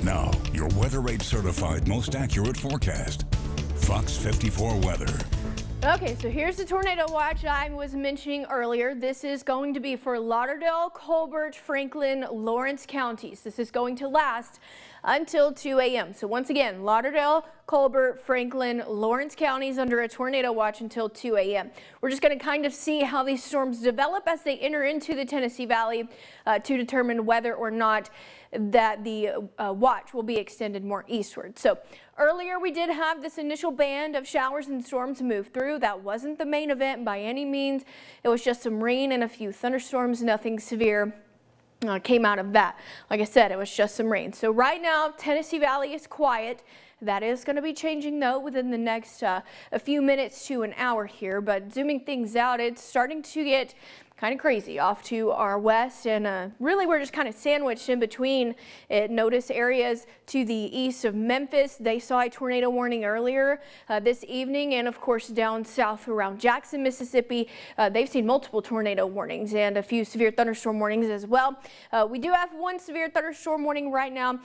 Now, your weather rate certified most accurate forecast. Fox 54 weather. Okay, so here's the tornado watch I was mentioning earlier. This is going to be for Lauderdale, Colbert, Franklin, Lawrence counties. This is going to last until 2 a.m. So once again, Lauderdale, Colbert, Franklin, Lawrence counties under a tornado watch until 2 a.m. We're just going to kind of see how these storms develop as they enter into the Tennessee Valley to determine whether or not that the watch will be extended more eastward. So earlier we did have this initial band of showers and storms move through. That wasn't the main event by any means. It was just some rain and a few thunderstorms, nothing severe. Came out of that. Like I said, it was just some rain. So right now, Tennessee Valley is quiet. That is going to be changing though within the next a few minutes to an hour here. But zooming things out, it's starting to get kind of crazy off to our west, and really we're just kind of sandwiched in between it. Notice areas to the east of Memphis, they saw a tornado warning earlier this evening, and of course down south around Jackson, Mississippi, they've seen multiple tornado warnings and a few severe thunderstorm warnings as well. We do have one severe thunderstorm warning right now,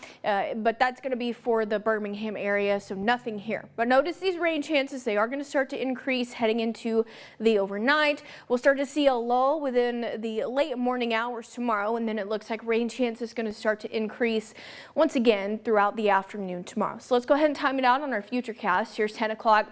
but that's going to be for the Birmingham area, so nothing here. But notice these rain chances, they are going to start to increase heading into the overnight. We'll start to see a lull within the late morning hours tomorrow, and then it looks like rain chance is going to start to increase once again throughout the afternoon tomorrow. So let's go ahead and time it out on our FUTURECAST. Here's 10 o'clock.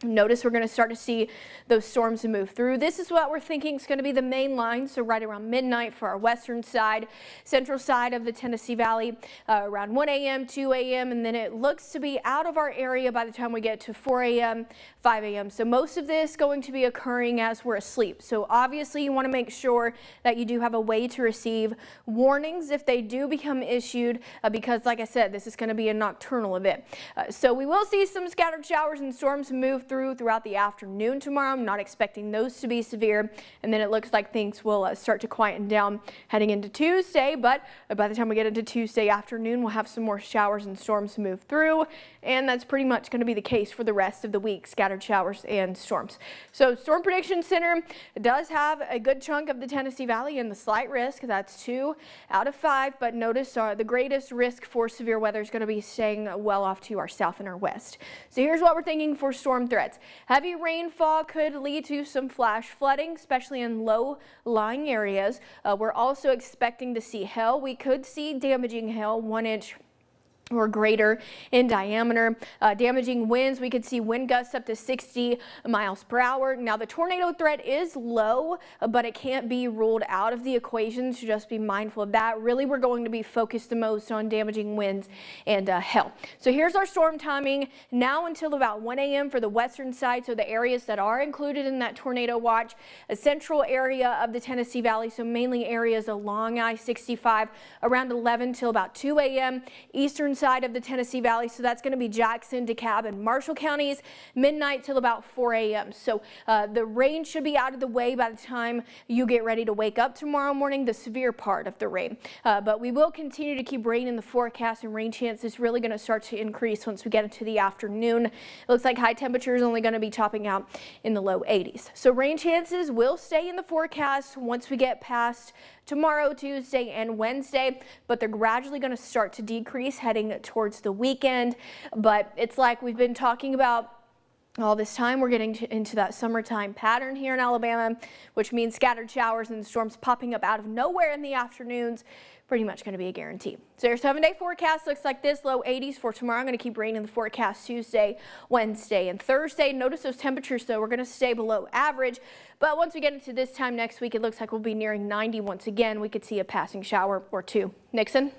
Notice we're going to start to see those storms move through. This is what we're thinking is going to be the main line, so right around midnight for our western side, central side of the Tennessee Valley, around 1 a.m., 2 a.m., and then it looks to be out of our area by the time we get to 4 a.m., 5 a.m. So most of this going to be occurring as we're asleep. So obviously you want to make sure that you do have a way to receive warnings if they do become issued, because like I said, this is going to be a nocturnal event. So we will see some scattered showers and storms move throughout the afternoon tomorrow. I'm not expecting those to be severe, and then it looks like things will start to quieten down heading into Tuesday, but by the time we get into Tuesday afternoon, we'll have some more showers and storms move through, and that's pretty much going to be the case for the rest of the week, scattered showers and storms. So Storm Prediction Center does have a good chunk of the Tennessee Valley in the slight risk. That's 2 out of 5, but notice the greatest risk for severe weather is going to be staying well off to our south and our west. So here's what we're thinking for storm threats. Heavy rainfall could lead to some flash flooding, especially in low-lying areas. We're also expecting to see hail. We could see damaging hail, 1 inch or greater in diameter. Damaging winds, we could see wind gusts up to 60 miles per hour. Now the tornado threat is low, but it can't be ruled out of the equation, so just be mindful of that. Really, we're going to be focused the most on damaging winds and hail. So here's our storm timing now until about 1 a.m. for the western side, so the areas that are included in that tornado watch, a central area of the Tennessee Valley, so mainly areas along I-65 around 11 till about 2 a.m. Eastern side of the Tennessee Valley, so that's going to be Jackson, DeKalb, and Marshall counties, midnight till about 4 a.m. So the rain should be out of the way by the time you get ready to wake up tomorrow morning, the severe part of the rain. But we will continue to keep rain in the forecast, and rain chance is really going to start to increase once we get into the afternoon. It looks like high temperatures only going to be topping out in the low 80s. So rain chances will stay in the forecast once we get past tomorrow, Tuesday, and Wednesday, but they're gradually going to start to decrease heading towards the weekend. But it's like we've been talking about all this time, we're getting into that summertime pattern here in Alabama, which means scattered showers and storms popping up out of nowhere in the afternoons. Pretty much going to be a guarantee. So your 7-day forecast looks like this: low 80s for tomorrow. I'm going to keep rain in the forecast Tuesday, Wednesday, and Thursday. Notice those temperatures though, we're going to stay below average, but once we get into this time next week, it looks like we'll be nearing 90 once again. We could see a passing shower or two. Nixon?